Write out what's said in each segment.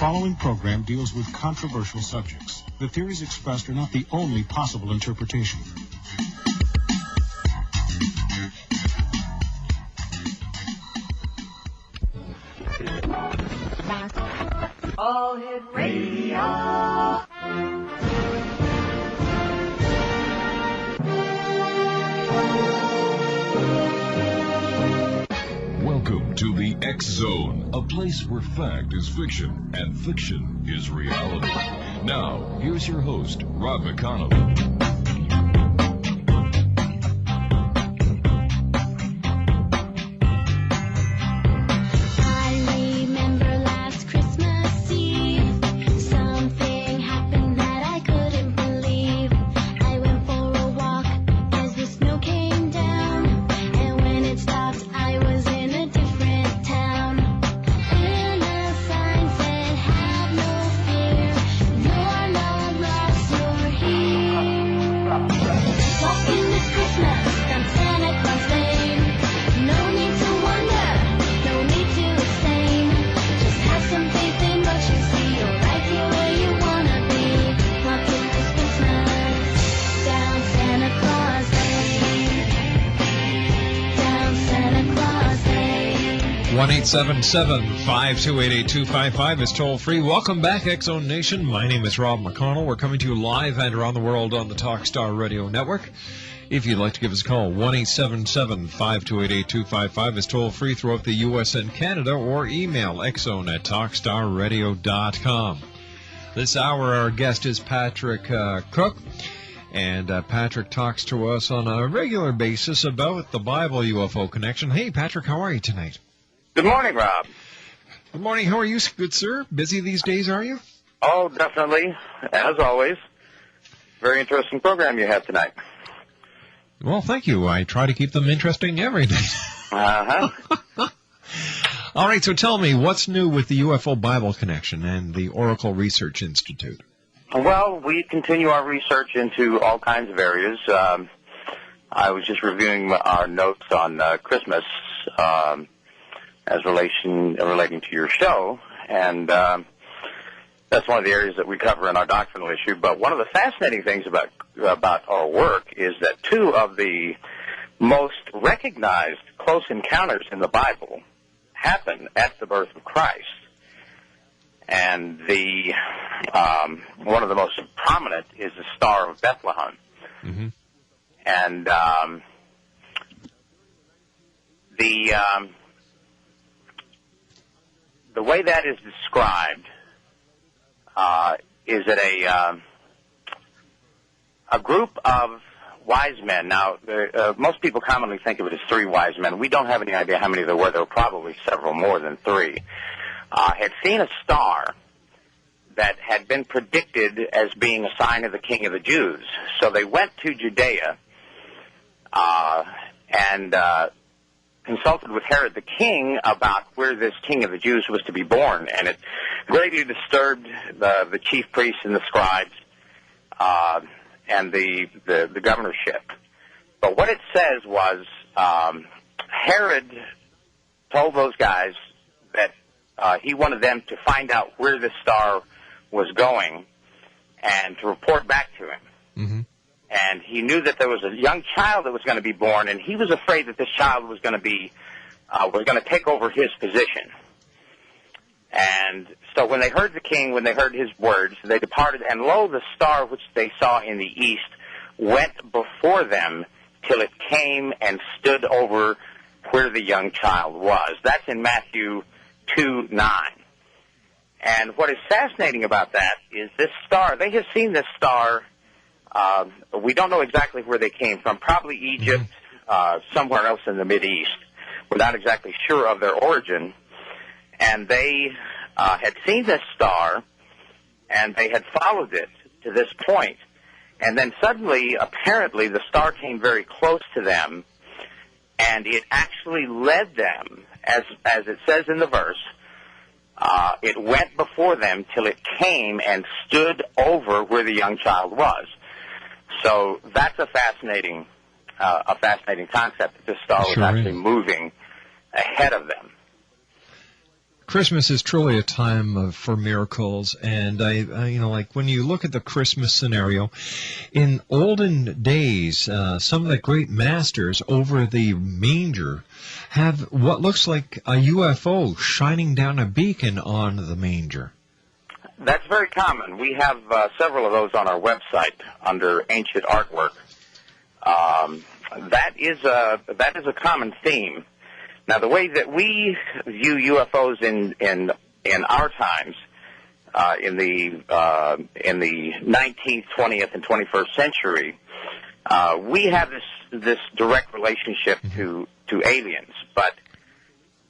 following program deals with controversial subjects. The theories expressed are not the only possible interpretation. All Hit Radio. Welcome to the X Zone, a place where fact is fiction and fiction is reality. Now, here's your host, Rob McConnell. One 877-528-8255 is toll free. Welcome back, X-Zone Nation. My name is Rob McConnell. We're coming to you live and around the world on the Talkstar Radio Network. If you'd like to give us a call, 1-877-528-8255 is toll free throughout the U.S. and Canada, or email xzone@talkstarradio.com. This hour, our guest is Patrick Cooke. And Patrick talks to us on a regular basis about the Bible UFO connection. Hey, Patrick, how are you tonight? Good morning, Rob. Good morning. How are you, good sir? Busy these days, are you? Oh, definitely. As always. Very interesting program you have tonight. Well, thank you. I try to keep them interesting every day. Uh-huh. All right, so tell me, what's new with the UFO Bible Connection and the Oracle Research Institute? Well, we continue our research into all kinds of areas. I was just reviewing our notes on Christmas as relating to your show, and that's one of the areas that we cover in our doctrinal issue. But one of the fascinating things about our work is that two of the most recognized close encounters in the Bible happen at the birth of Christ. And the one of the most prominent is the Star of Bethlehem. Mm-hmm. And the way that is described is that a group of wise men. Now, most people commonly think of it as three wise men. We don't have any idea how many there were. There were probably several more than three. Had seen a star that had been predicted as being a sign of the King of the Jews. So they went to Judea and consulted with Herod the king about where this King of the Jews was to be born, and it greatly disturbed the chief priests and the scribes and the governorship. But what it says was Herod told those guys that he wanted them to find out where this star was going and to report back to him. Mm-hmm. And he knew that there was a young child that was going to be born, and he was afraid that this child was going to take over his position. And so when they heard the king, when they heard his words, they departed, and lo, the star which they saw in the east went before them till it came and stood over where the young child was. That's in Matthew 2:9. And what is fascinating about that is this star, they have seen this star, we don't know exactly where they came from, probably Egypt, somewhere else in the Mideast. We're not exactly sure of their origin. And they had seen this star, and they had followed it to this point. And then suddenly, apparently, the star came very close to them, and it actually led them, as it says in the verse, it went before them till it came and stood over where the young child was. So that's a fascinating concept, that this star was actually moving ahead of them. Christmas is truly a time for miracles, and I like when you look at the Christmas scenario, in olden days, some of the great masters over the manger have what looks like a UFO shining down a beacon on the manger. That's very common. We have several of those on our website under ancient artwork. That is a common theme. Now, the way that we view UFOs in our times, in the 19th, 20th, and 21st century, we have this direct relationship to aliens. But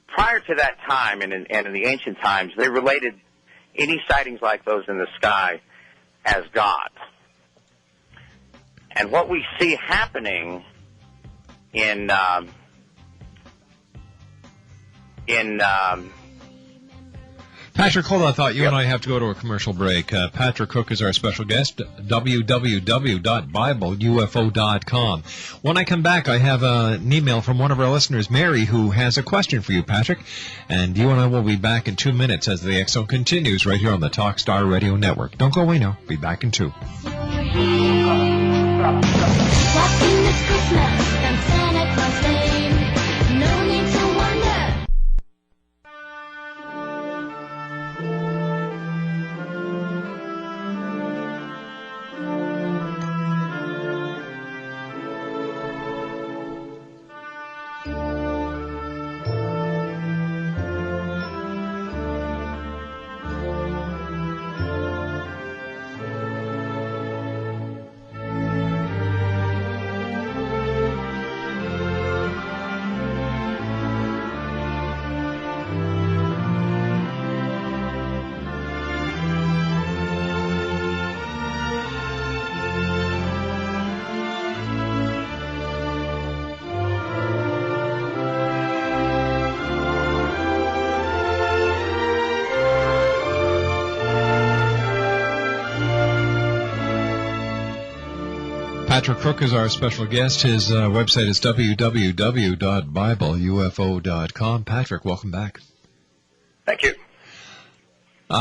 prior to that time, and in the ancient times, they related any sightings like those in the sky as God. And what we see happening in Patrick, hold on. I thought you and I have to go to a commercial break. Patrick Cooke is our special guest, www.BibleUFO.com. When I come back, I have an email from one of our listeners, Mary, who has a question for you, Patrick. And you and I will be back in 2 minutes as the X Zone continues right here on the Talkstar Radio Network. Don't go away now. Be back in 2. Walking this Christmas on Santa Claus Lane. No need to wonder. Patrick Cooke is our special guest. His website is www.BibleUFO.com. Patrick, welcome back. Thank you.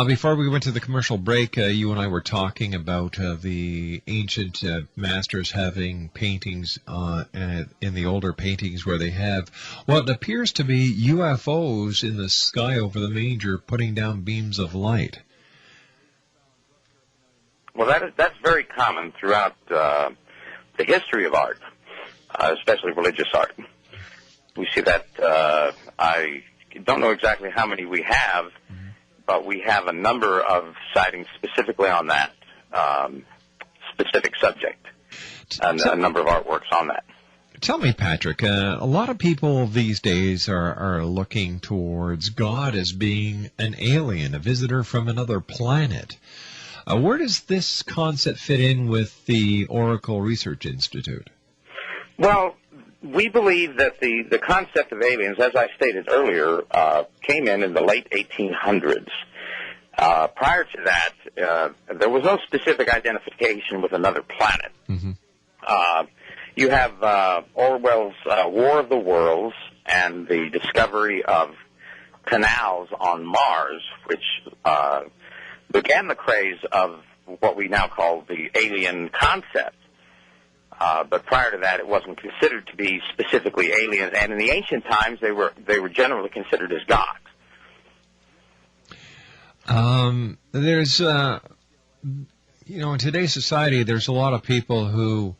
Before we went to the commercial break, you and I were talking about the ancient masters having paintings in the older paintings where they have what appears to be UFOs in the sky over the manger putting down beams of light. Well, that's very common throughout the history of art, especially religious art. We see that. I don't know exactly how many we have, but we have a number of sightings specifically on that specific subject, and a number of artworks on that. Tell me, Patrick, a lot of people these days are looking towards God as being an alien, a visitor from another planet. Where does this concept fit in with the Oracle Research Institute? Well, we believe that the concept of aliens, as I stated earlier, came in the late 1800s. Prior to that, there was no specific identification with another planet. Mm-hmm. You have Orwell's War of the Worlds and the discovery of canals on Mars, which began the craze of what we now call the alien concept. But prior to that, it wasn't considered to be specifically aliens, and in the ancient times, they were generally considered as gods. There's, in today's society, there's a lot of people who,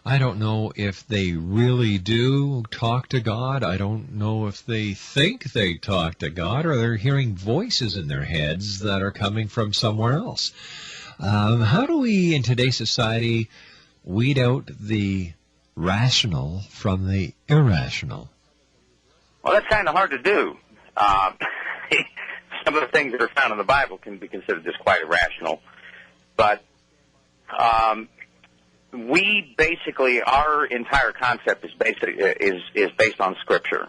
I don't know if they really do talk to God. I don't know if they think they talk to God, or they're hearing voices in their heads that are coming from somewhere else. How do we, in today's society, weed out the rational from the irrational? Well, that's kind of hard to do. Some of the things that are found in the Bible can be considered just quite irrational. But we basically, our entire concept is based on Scripture.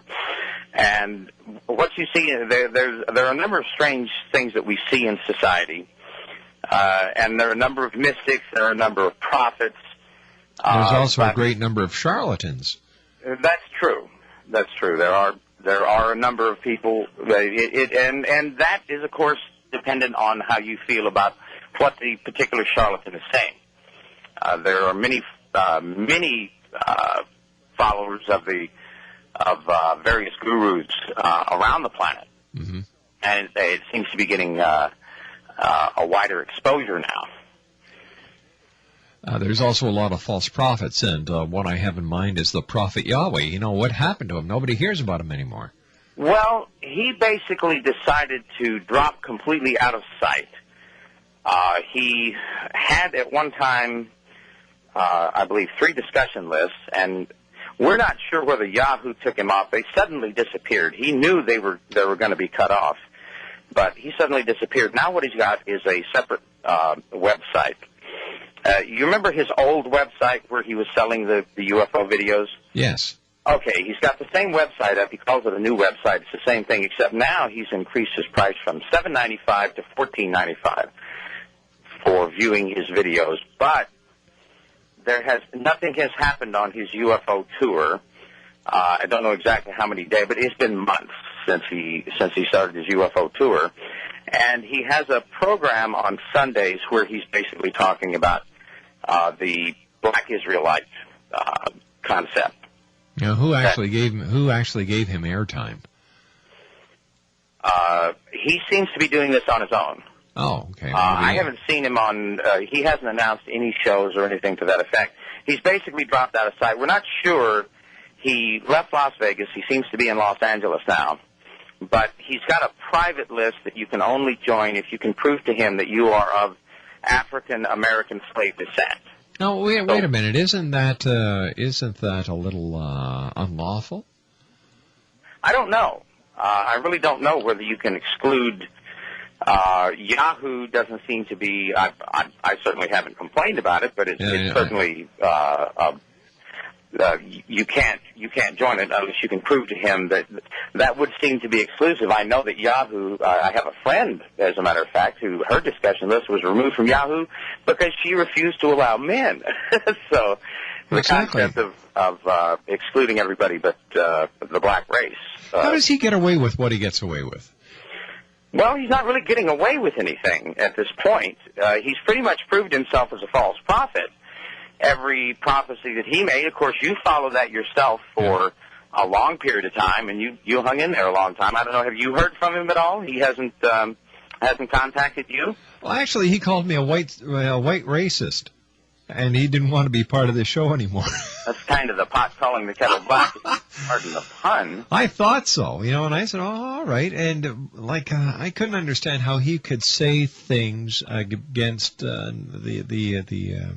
And what you see, there are a number of strange things that we see in society. And there are a number of mystics, there are a number of prophets. There's also a great number of charlatans. That's true. That's true. There there are a number of people, and that is, of course, dependent on how you feel about what the particular charlatan is saying. There are many followers of various gurus around the planet, and it seems to be getting a wider exposure now. There's also a lot of false prophets, and one I have in mind is the prophet Yahweh. You know, what happened to him? Nobody hears about him anymore. Well, he basically decided to drop completely out of sight. He had at one time, I believe, 3 discussion lists, and we're not sure whether Yahoo took him off. They suddenly disappeared. He knew they were going to be cut off, but he suddenly disappeared. Now what he's got is a separate website. You remember his old website where he was selling the UFO videos? Yes. Okay, he's got the same website up. He calls it a new website. It's the same thing, except now he's increased his price from $7.95 to $14.95 for viewing his videos. But nothing has happened on his UFO tour. I don't know exactly how many days, but it's been months since he started his UFO tour. And he has a program on Sundays where he's basically talking about the Black Israelite concept. Now, who actually gave him airtime? He seems to be doing this on his own. Oh, okay. I haven't seen him on. He hasn't announced any shows or anything to that effect. He's basically dropped out of sight. We're not sure. He left Las Vegas. He seems to be in Los Angeles now. But he's got a private list that you can only join if you can prove to him that you are of African-American slave descent. No, wait a minute. Isn't that a little unlawful? I don't know. I really don't know whether you can exclude. Yahoo doesn't seem to be. I certainly haven't complained about it, but it's certainly. You can't join it unless you can prove to him that would seem to be exclusive. I know that Yahoo. I have a friend, as a matter of fact, who her discussion list was removed from Yahoo because she refused to allow men. So the concept of excluding everybody but the black race. How does he get away with what he gets away with? Well, he's not really getting away with anything at this point. He's pretty much proved himself as a false prophet. Every prophecy that he made, of course, you follow that yourself for a long period of time, and you hung in there a long time. I don't know, have you heard from him at all? He hasn't contacted you? Well, actually, he called me a white racist, and he didn't want to be part of the show anymore. That's kind of the pot calling the kettle black. Pardon the pun. I thought so, and I said, "Oh, all right." And I couldn't understand how he could say things against the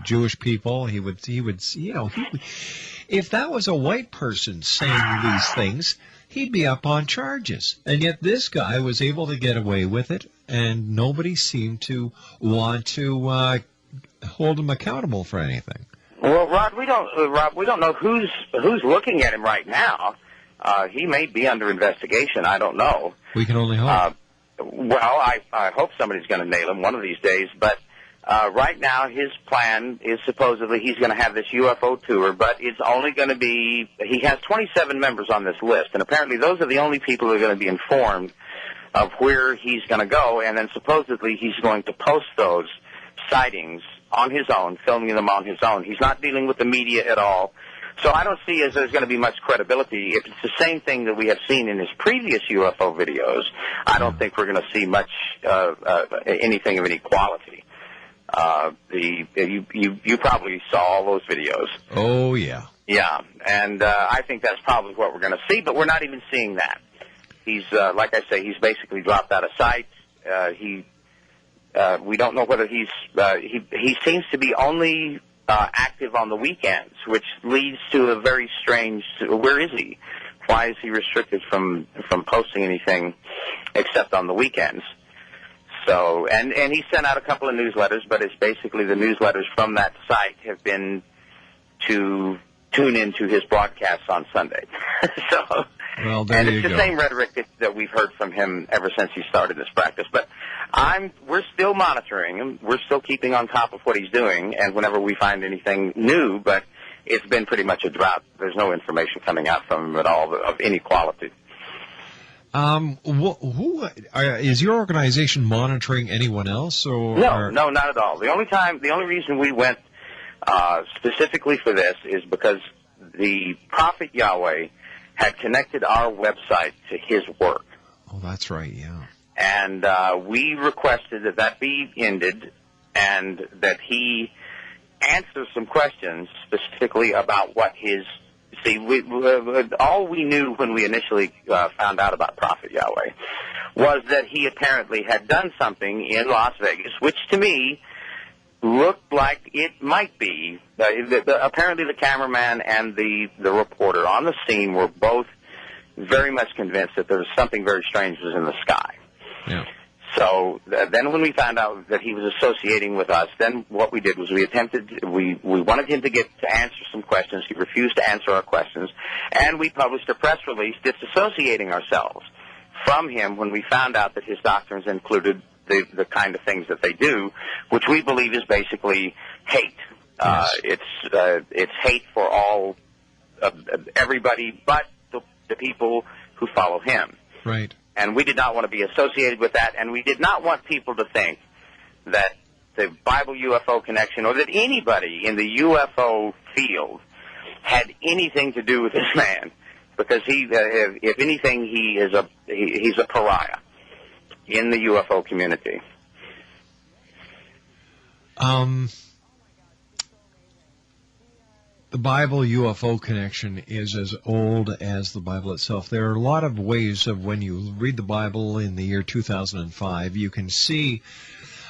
Jewish people. He would, if that was a white person saying these things, he'd be up on charges. And yet this guy was able to get away with it, and nobody seemed to want to hold him accountable for anything. Well, Rob, we don't know who's looking at him right now. He may be under investigation. I don't know. We can only hope. Well, I hope somebody's going to nail him one of these days. But right now, his plan is supposedly he's going to have this UFO tour, but it's only going to be. He has 27 members on this list, and apparently those are the only people who are going to be informed of where he's going to go. And then supposedly he's going to post those sightings on his own, filming them on his own. He's not dealing with the media at all. So I don't see as there's going to be much credibility. If it's the same thing that we have seen in his previous UFO videos, I don't think we're going to see much anything of any quality. You probably saw all those videos. Oh, yeah. Yeah, and I think that's probably what we're going to see, but we're not even seeing that. He's, like I say, he's basically dropped out of sight. We don't know whether he seems to be only active on the weekends, which leads to a very strange, where is he? Why is he restricted from posting anything except on the weekends? So, and he sent out a couple of newsletters, but it's basically the newsletters from that site have been to tune into his broadcasts on Sunday. So, well, there and you it's the go. same rhetoric that we've heard from him ever since he started this practice. But we're still monitoring him. We're still keeping on top of what he's doing, and whenever we find anything new, but it's been pretty much a drought. There's no information coming out from him at all of any quality. Is your organization monitoring anyone else? Or No, not at all. The only reason we went specifically for this is because the Prophet Yahweh had connected our website to his work. Oh, that's right, yeah. And we requested that be ended and that he answer some questions specifically about what his... See, all we knew when we initially found out about Prophet Yahweh was that he apparently had done something in Las Vegas, which to me looked like it might be. Apparently the cameraman and the reporter on the scene were both very much convinced that there was something very strange was in the sky. Yeah. So then when we found out that he was associating with us, then what we did was we wanted him to answer some questions. He refused to answer our questions, and we published a press release disassociating ourselves from him when we found out that his doctrines included the kind of things that they do, which we believe is basically hate. Yes. It's hate for all everybody but the people who follow him. Right. And we did not want to be associated with that, and we did not want people to think that the Bible UFO Connection or that anybody in the UFO field had anything to do with this man, because if anything, he's a pariah in the UFO community. The Bible UFO Connection is as old as the Bible itself. There are a lot of ways of when you read the Bible in the year 2005, you can see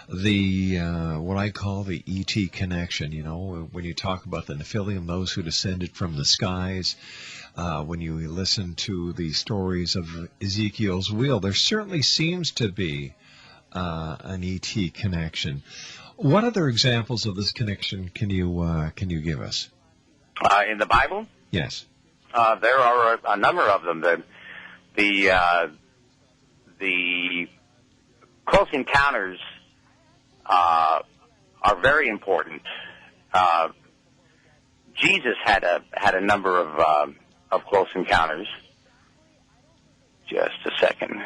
the what I call the ET connection. You know, when you talk about the Nephilim, those who descended from the skies, when you listen to the stories of Ezekiel's wheel, there certainly seems to be an ET connection. What other examples of this connection can you give us? In the Bible? Yes. There are a number of them. The close encounters are very important. Jesus had a number of close encounters. Just a second.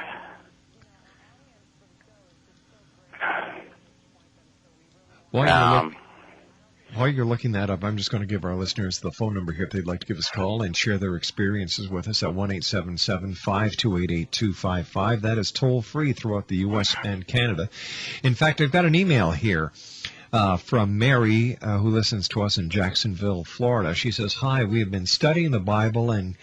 While you're looking that up, I'm just going to give our listeners the phone number here if they'd like to give us a call and share their experiences with us at 1-877-528-8255. That is toll-free throughout the U.S. and Canada. In fact, I've got an email here from Mary, who listens to us in Jacksonville, Florida. She says, "Hi, we have been studying the Bible and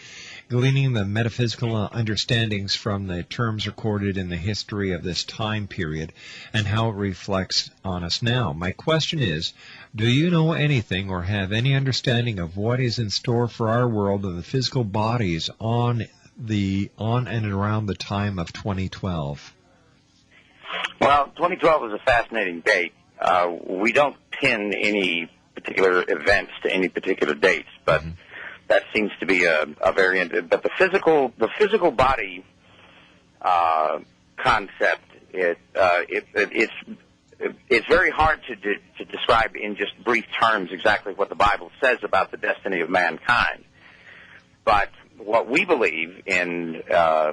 gleaning the metaphysical understandings from the terms recorded in the history of this time period and how it reflects on us now. My question is, do you know anything or have any understanding of what is in store for our world and the physical bodies on and around the time of 2012? Well, 2012 is a fascinating date. We don't pin any particular events to any particular dates, but that seems to be a variant. But the physical body concept, it's very hard to describe in just brief terms exactly what the Bible says about the destiny of mankind. But what we believe in a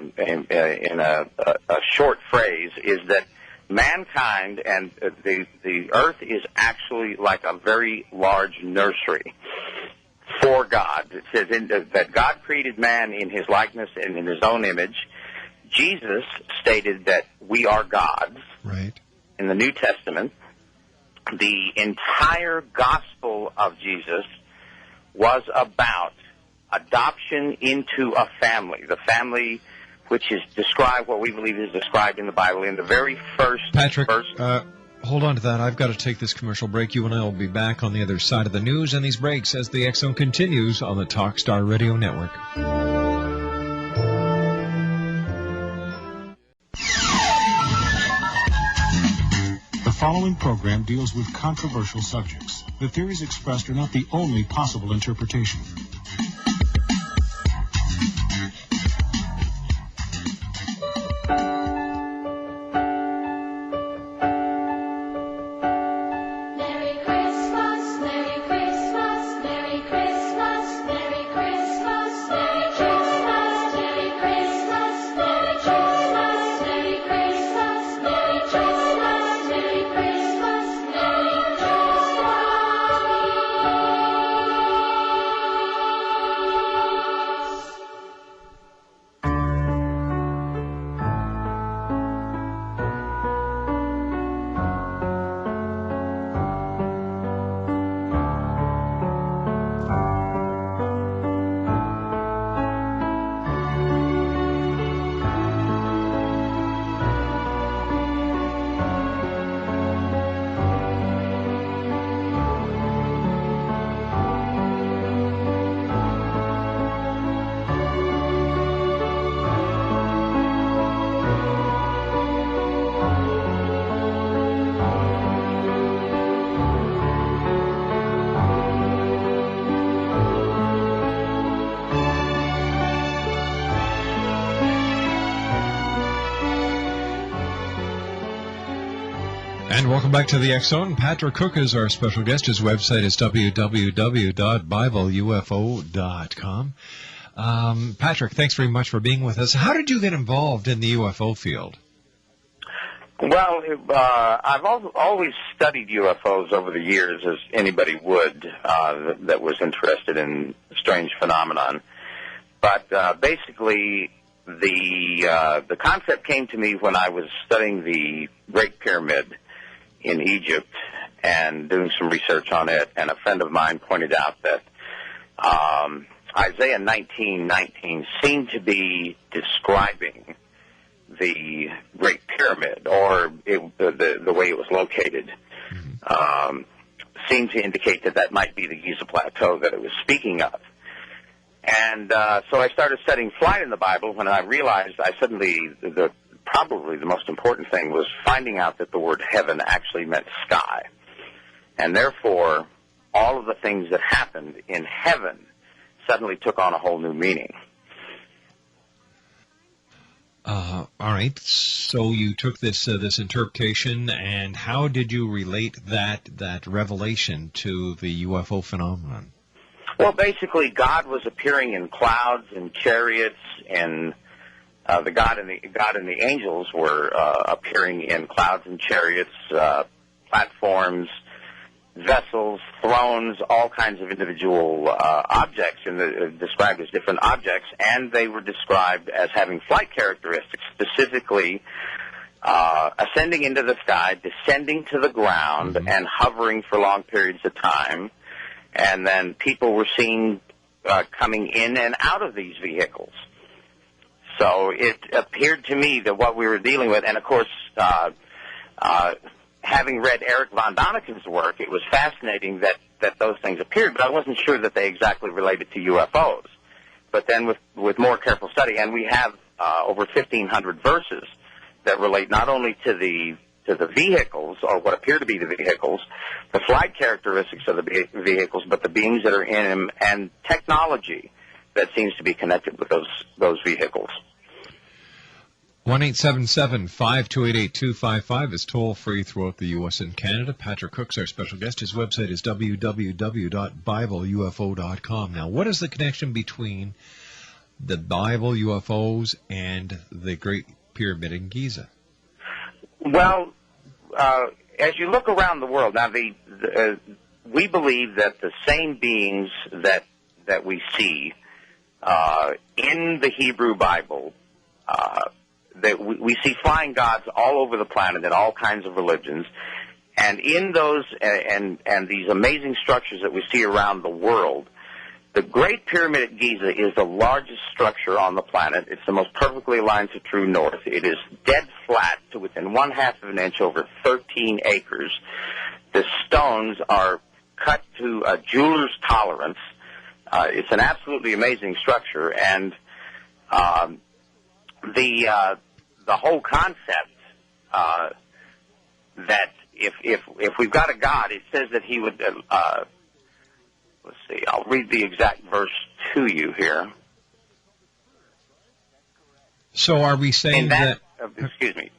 short phrase is that mankind and the earth is actually like a very large nursery for God. It says that God created man in his likeness and in his own image. Jesus stated that we are gods. Right. In the New Testament, the entire gospel of Jesus was about adoption into a family. The family which is described, what we believe is described in the Bible in the very first... Patrick, hold on to that. I've got to take this commercial break. You and I will be back on the other side of the news and these breaks as the X Zone continues on the Talkstar Radio Network. The following program deals with controversial subjects. The theories expressed are not the only possible interpretation. Merry Christmas, Merry Christmas, Merry Christmas. And welcome back to the X Zone. Patrick Cooke is our special guest. His website is www.bibleufo.com. Patrick, thanks very much for being with us. How did you get involved in the UFO field? Well, I've always studied UFOs over the years, as anybody would that was interested in strange phenomenon. But basically, the concept came to me when I was studying the Great Pyramid in Egypt and doing some research on it, and a friend of mine pointed out that Isaiah 19:19 seemed to be describing the Great Pyramid, or the way it was located, seemed to indicate that might be the Giza Plateau that it was speaking of. And so I started studying flight in the Bible when I realized probably the most important thing was finding out that the word heaven actually meant sky. And therefore, all of the things that happened in heaven suddenly took on a whole new meaning. All right. So you took this interpretation, and how did you relate that revelation to the UFO phenomenon? Well, basically, God was appearing in clouds and chariots, and the God and the angels were appearing in clouds and chariots, platforms, vessels, thrones, all kinds of individual objects, described as different objects, and they were described as having flight characteristics, specifically ascending into the sky, descending to the ground, and hovering for long periods of time. And then people were seen coming in and out of these vehicles. So it appeared to me that what we were dealing with, and of course, having read Eric von Daniken's work, it was fascinating that those things appeared, but I wasn't sure that they exactly related to UFOs. But then with more careful study, and we have over 1,500 verses that relate not only to the vehicles, or what appear to be the vehicles, the flight characteristics of the vehicles, but the beings that are in them, and technology that seems to be connected with those vehicles. 1-877-528-8255 is toll-free throughout the U.S. and Canada. Patrick Cooke's our special guest. His website is www.bibleufo.com. Now, what is the connection between the Bible, UFOs, and the Great Pyramid in Giza? Well, as you look around the world, now we believe that the same beings that we see in the Hebrew Bible, that we see flying gods all over the planet in all kinds of religions, and in those and these amazing structures that we see around the world, the Great Pyramid at Giza is the largest structure on the planet. It's the most perfectly aligned to true north. It is dead flat to within 1/2 of an inch over 13 acres. The stones are cut to a jeweler's tolerance. It's an absolutely amazing structure, and the whole concept that if we've got a God, it says that he would. Let's see. I'll read the exact verse to you here. So are we saying that excuse me.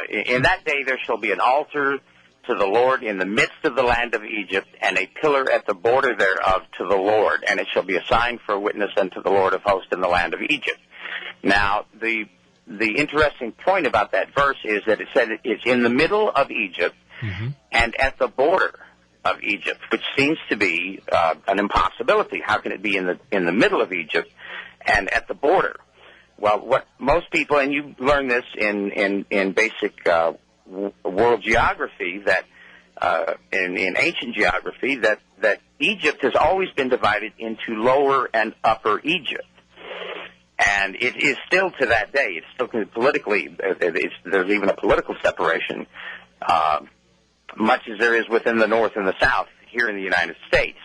In that day there shall be an altar to the Lord in the midst of the land of Egypt, and a pillar at the border thereof to the Lord, and it shall be a sign for a witness unto the Lord of hosts in the land of Egypt. Now, the interesting point about that verse is that it said it's in the middle of Egypt and at the border of Egypt, which seems to be an impossibility. How can it be in the middle of Egypt and at the border? Well, what most people, and you learn this in basic world geography, that in ancient geography, that Egypt has always been divided into Lower and Upper Egypt. And it is still to that day. It's still politically, there's even a political separation, much as there is within the North and the South here in the United States.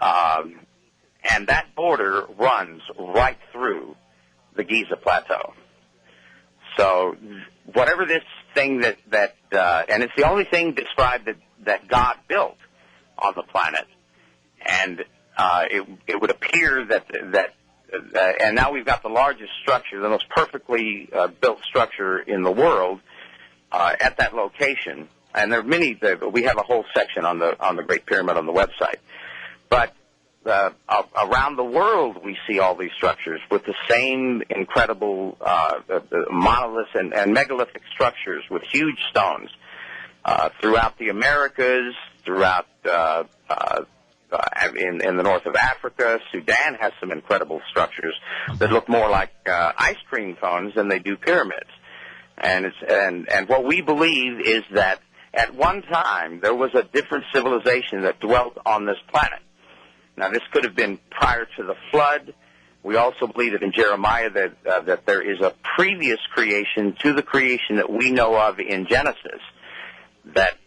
And that border runs right through the Giza Plateau. So whatever this thing and it's the only thing described that God built on the planet. And it would appear that and now we've got the largest structure, the most perfectly built structure in the world at that location. and there are many. We have a whole section on the Great Pyramid on the website. But around the world, we see all these structures with the same incredible monoliths and megalithic structures with huge stones throughout the Americas, throughout in the north of Africa. Sudan has some incredible structures that look more like ice cream cones than they do pyramids. And what we believe is that at one time there was a different civilization that dwelt on this planet. Now, this could have been prior to the flood. We also believe that in Jeremiah that there is a previous creation to the creation that we know of in Genesis, that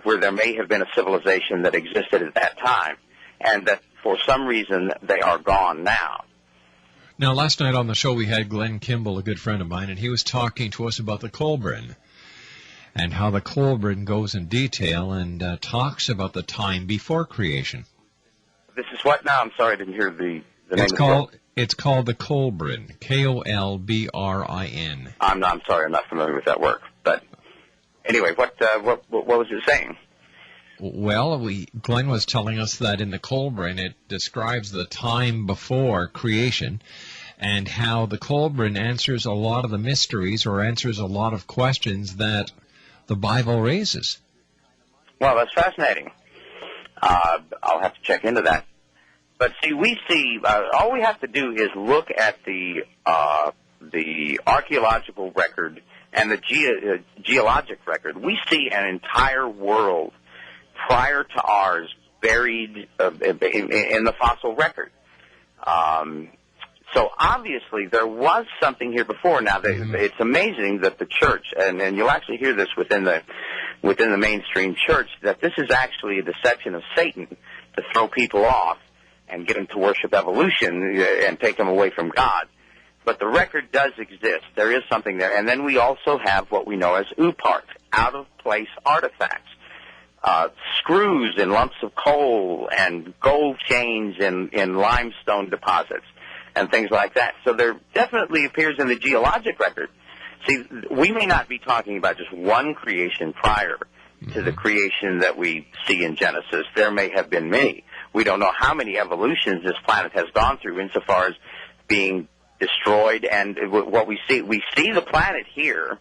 where there may have been a civilization that existed at that time, and that for some reason they are gone now. Now, last night on the show we had Glenn Kimball, a good friend of mine, and he was talking to us about the Kolbrin and how the Kolbrin goes in detail and talks about the time before creation. This is what now? I'm sorry, I didn't hear the name. It's called the Kolbrin, Kolbrin. I'm sorry, I'm not familiar with that work. But anyway, what was it saying? Well, Glenn was telling us that in the Kolbrin it describes the time before creation and how the Kolbrin answers a lot of the mysteries or answers a lot of questions that the Bible raises. Well, that's fascinating. I'll have to check into that. But see, all we have to do is look at the archaeological record and the geologic record. We see an entire world prior to ours buried in the fossil record. So obviously there was something here before. Now, it's amazing that the church, and you'll actually hear this within the mainstream church, that this is actually a deception of Satan to throw people off and get them to worship evolution and take them away from God. But the record does exist. There is something there. And then we also have what we know as OOPART, out-of-place artifacts. Screws in lumps of coal and gold chains in limestone deposits and things like that. So there definitely appears in the geologic record. See, we may not be talking about just one creation prior to the creation that we see in Genesis. There may have been many. We don't know how many evolutions this planet has gone through insofar as being destroyed. And what we see the planet here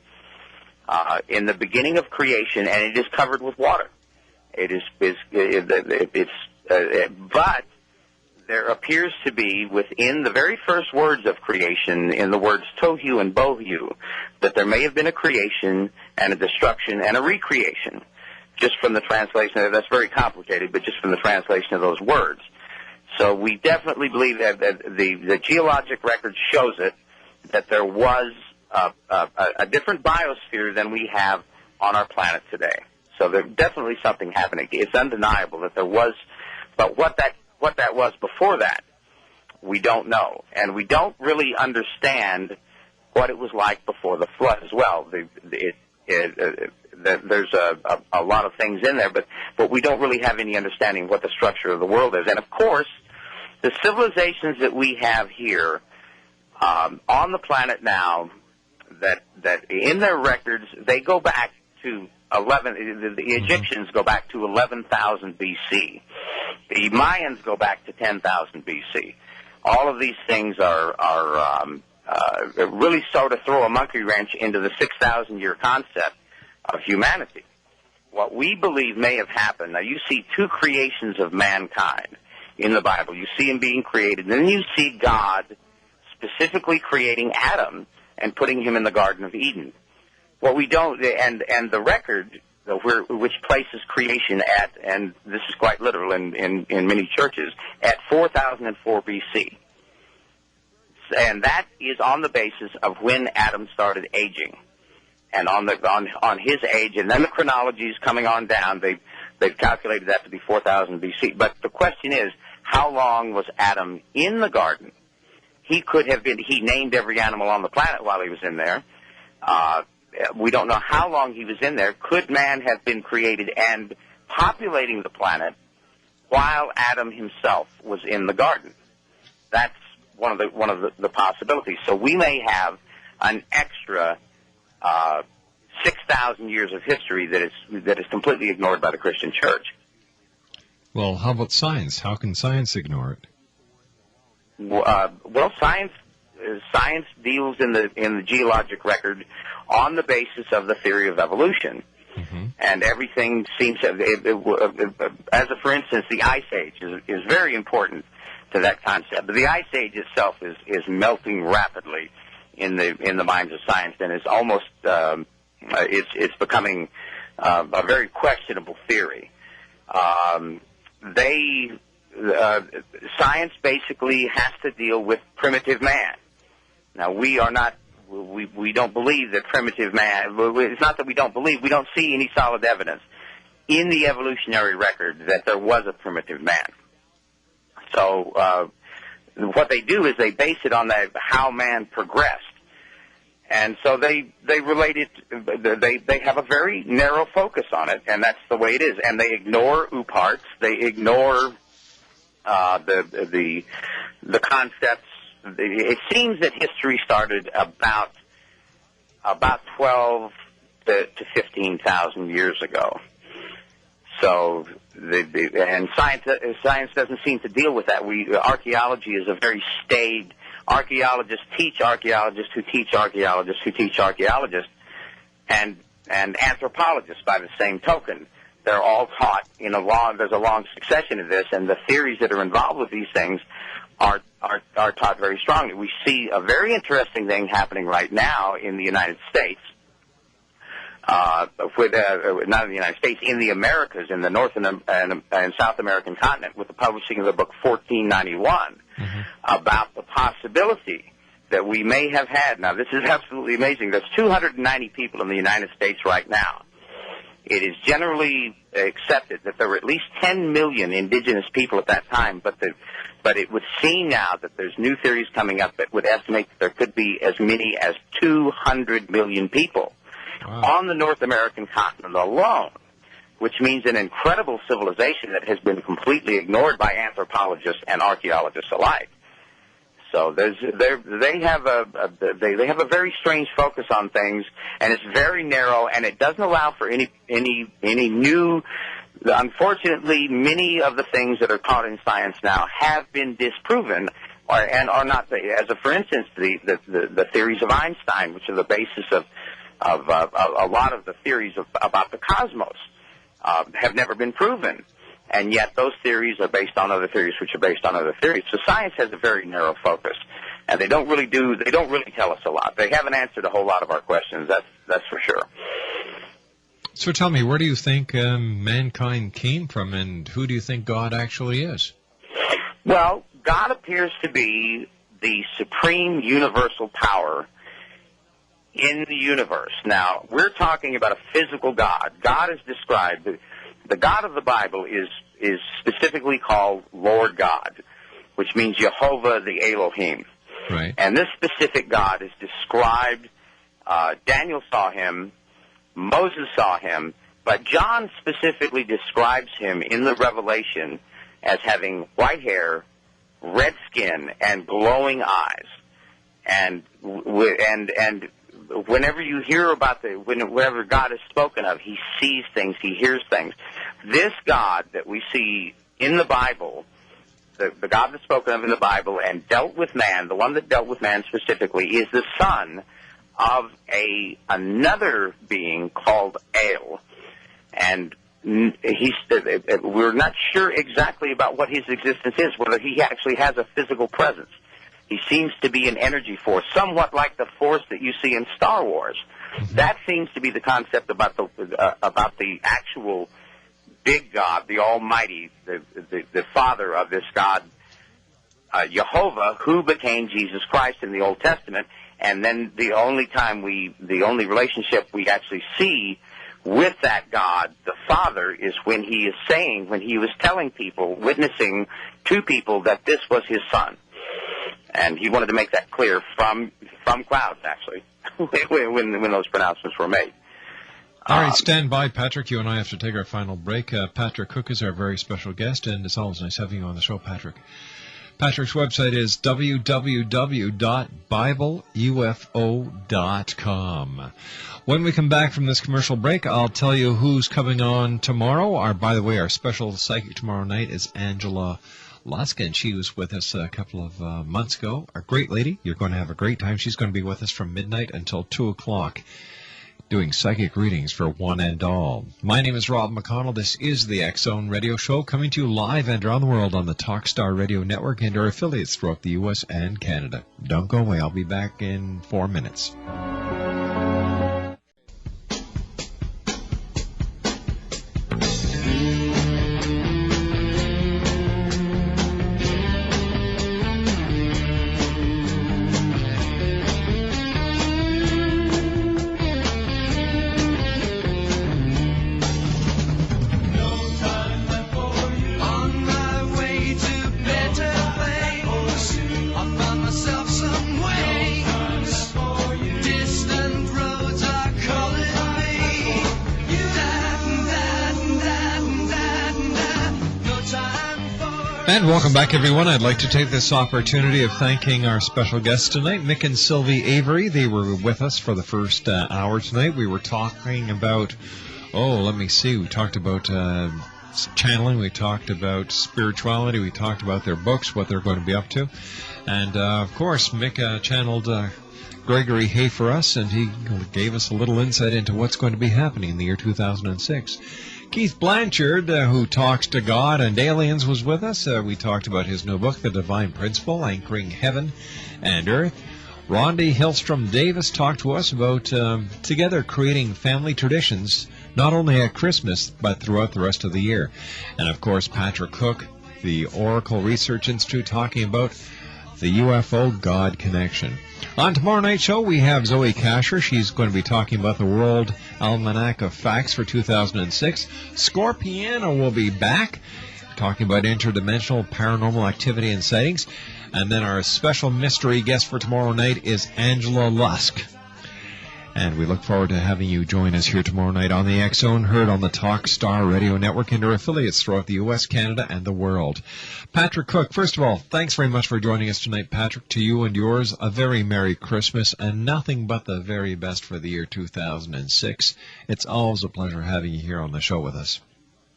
in the beginning of creation, and it is covered with water. But there appears to be within the very first words of creation, in the words tohu and bohu, that there may have been a creation and a destruction and a recreation. Just from the translation, that's very complicated, but just from the translation of those words. So we definitely believe that the geologic record shows it, that there was a different biosphere than we have on our planet today. So there's definitely something happening. It's undeniable that there was, but what that was before that, we don't know. And we don't really understand what it was like before the flood as well. There's a lot of things in there, but we don't really have any understanding of what the structure of the world is. And, of course, the civilizations that we have here on the planet now, that in their records, they go back to the Egyptians go back to 11,000 B.C. The Mayans go back to 10,000 B.C. All of these things are really sort of throw a monkey wrench into the 6,000-year concept of humanity. What we believe may have happened, now you see two creations of mankind in the Bible. You see him being created, and then you see God specifically creating Adam and putting him in the Garden of Eden. What we don't, and the record, which places creation at, and this is quite literal in many churches, at 4004 B.C. And that is on the basis of when Adam started aging. And on his age, and then the chronology is coming on down, they've calculated that to be 4000 B.C. But the question is, how long was Adam in the garden? He named every animal on the planet while he was in there. We don't know how long he was in there. Could man have been created and populating the planet while Adam himself was in the garden? That's one of the possibilities. So we may have an extra 6,000 years of history that is completely ignored by the Christian Church. Well, how about science? How can science ignore it? Well, science deals in the geologic record on the basis of the theory of evolution. Mm-hmm. And everything seems to, for instance, the Ice Age is very important to that concept. But the Ice Age itself is melting rapidly in the minds of science, and is almost it's becoming a very questionable theory. Science basically has to deal with primitive man. Now, we don't believe that primitive man, it's not that we don't believe, we don't see any solid evidence in the evolutionary record that there was a primitive man. So what they do is they base it on how man progressed. And so they relate it, they have a very narrow focus on it, and that's the way it is. And they ignore UParts, they ignore the concepts. It seems that history started about 12 to 15,000 years ago. So, and science doesn't seem to deal with that. Archaeology is a very staid. Archaeologists teach archaeologists who teach archaeologists who teach archaeologists, and anthropologists by the same token. They're all taught there's a long succession of this, and the theories that are involved with these things are taught very strongly. We see a very interesting thing happening right now in the United States, not in the United States, in the Americas, in the North and South American continent, with the publishing of the book 1491, about the possibility that we may have had. Now, this is absolutely amazing. There's 290 people in the United States right now. It is generally accepted that there were at least 10 million indigenous people at that time, but it would seem now that there's new theories coming up that would estimate that there could be as many as 200 million people on the North American continent alone, which means an incredible civilization that has been completely ignored by anthropologists and archaeologists alike. So they have a very strange focus on things, and it's very narrow, and it doesn't allow for any new. Unfortunately, many of the things that are taught in science now have been disproven, and are not. For instance, the theories of Einstein, which are the basis of a lot of the theories about the cosmos, have never been proven. And yet those theories are based on other theories, which are based on other theories. So science has a very narrow focus, and they don't really tell us a lot. They haven't answered a whole lot of our questions. That's for sure. So tell me, where do you think mankind came from, and who do you think God actually is? Well, God appears to be the supreme universal power in the universe. Now, we're talking about a physical God. God is described. The God of the Bible is specifically called Lord God, which means Jehovah the Elohim. Right. And this specific God is described, Daniel saw him, Moses saw him, but John specifically describes him in the Revelation as having white hair, red skin, and glowing eyes. And whenever you hear about whenever God is spoken of, he sees things, he hears things. This God that we see in the Bible, the God that's spoken of in the Bible and dealt with man, the one that dealt with man specifically, is the son of another being called El. And we're not sure exactly about what his existence is, whether he actually has a physical presence. He seems to be an energy force, somewhat like the force that you see in Star Wars. That seems to be the concept about the actual big God, the Almighty, the Father of this God, Jehovah, who became Jesus Christ in the Old Testament. And then the only relationship we actually see with that God, the Father, is when he was telling people, witnessing to people that this was his son. And he wanted to make that clear from clouds, actually, when those pronouncements were made. All right, stand by, Patrick. You and I have to take our final break. Patrick Cooke is our very special guest, and it's always nice having you on the show, Patrick. Patrick's website is www.bibleufo.com. When we come back from this commercial break, I'll tell you who's coming on tomorrow. By the way, our special psychic tomorrow night is Angela Lusk, and she was with us a couple of months ago. A great lady. You're going to have a great time. She's going to be with us from midnight until 2 o'clock. Doing psychic readings for one and all. My name is Rob McConnell. This is the X-Zone Radio Show, coming to you live and around the world on the Talkstar Radio Network and our affiliates throughout the U.S. and Canada. Don't go away. I'll be back in 4 minutes. And welcome back, everyone. I'd like to take this opportunity of thanking our special guests tonight, Mick and Sylvie Avery. They were with us for the first hour tonight. We were talking about, we talked about channeling, we talked about spirituality, we talked about their books, what they're going to be up to. And, of course, Mick channeled Gregory Hay for us, and he gave us a little insight into what's going to be happening in the year 2006. Keith Blanchard, who talks to God and aliens, was with us. We talked about his new book, The Divine Principle, Anchoring Heaven and Earth. Rondi Hillstrom-Davis talked to us about together creating family traditions, not only at Christmas, but throughout the rest of the year. And, of course, Patrick Cooke, the Oracle Research Institute, talking about the UFO God connection. On tomorrow night's show, we have Zoe Kasher. She's going to be talking about the World Almanac of Facts for 2006. Scorpiana will be back, talking about interdimensional paranormal activity and sightings. And then our special mystery guest for tomorrow night is Angela Lusk. And we look forward to having you join us here tomorrow night on the X-Zone, heard on the Talkstar Radio Network and our affiliates throughout the U.S., Canada, and the world. Patrick Cooke, first of all, thanks very much for joining us tonight, Patrick. To you and yours, a very Merry Christmas and nothing but the very best for the year 2006. It's always a pleasure having you here on the show with us.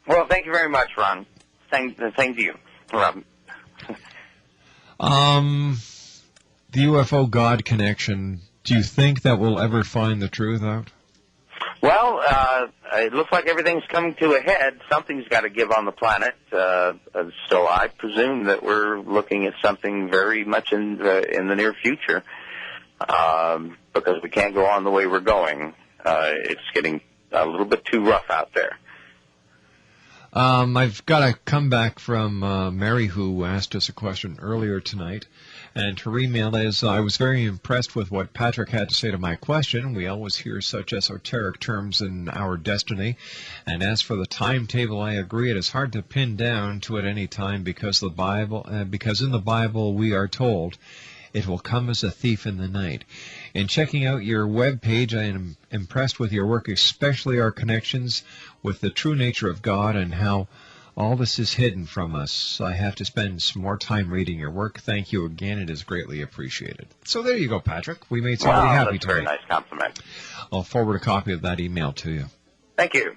Well, thank you very much, Ron. Same to you, Rob. The UFO God connection, do you think that we'll ever find the truth out? Well, it looks like everything's coming to a head. Something's got to give on the planet. So I presume that we're looking at something very much in the near future, because we can't go on the way we're going. It's getting a little bit too rough out there. I've got a comeback from Mary, who asked us a question earlier tonight. And her email is, I was very impressed with what Patrick had to say to my question. We always hear such esoteric terms in our destiny. And as for the timetable, I agree. It is hard to pin down to at any time because in the Bible we are told it will come as a thief in the night. In checking out your web page, I am impressed with your work, especially our connections with the true nature of God and how all this is hidden from us. I have to spend some more time reading your work. Thank you again. It is greatly appreciated. So there you go, Patrick. We made somebody happy tonight. That's a very nice compliment. I'll forward a copy of that email to you. Thank you.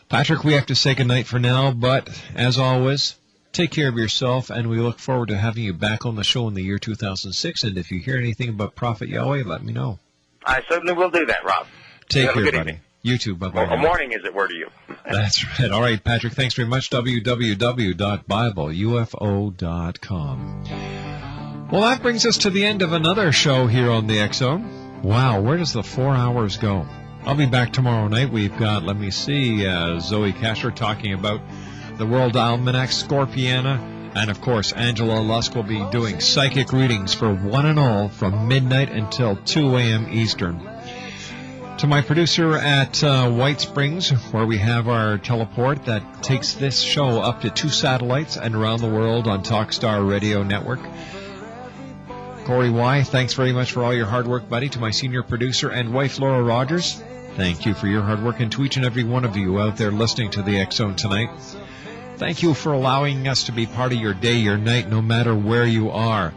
Patrick, we have to say goodnight for now, but as always, take care of yourself, and we look forward to having you back on the show in the year 2006. And if you hear anything about Prophet Yahweh, let me know. I certainly will do that, Rob. Take care, buddy. Evening. You too. Bye-bye. Well, morning, as it were, to you. That's right. All right, Patrick, thanks very much. www.bibleufo.com. Well, that brings us to the end of another show here on the X-Zone. Wow, where does the 4 hours go? I'll be back tomorrow night. We've got, Zoe Kasher talking about the World Almanac, Scorpiana, and, of course, Angela Lusk will be doing psychic readings for one and all from midnight until 2 a.m. Eastern. To my producer at White Springs, where we have our teleport that takes this show up to 2 satellites and around the world on Talkstar Radio Network. Corey Y., thanks very much for all your hard work, buddy. To my senior producer and wife, Laura Rogers, thank you for your hard work. And to each and every one of you out there listening to the X-Zone tonight, Thank you for allowing us to be part of your day, your night, no matter where you are.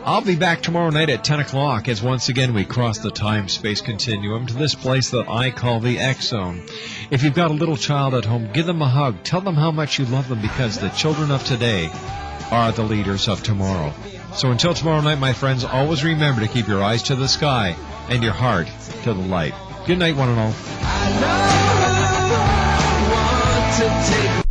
I'll be back tomorrow night at 10 o'clock as once again we cross the time-space continuum to this place that I call the X Zone. If you've got a little child at home, give them a hug. Tell them how much you love them, because the children of today are the leaders of tomorrow. So until tomorrow night, my friends, always remember to keep your eyes to the sky and your heart to the light. Good night, one and all. I know I want to take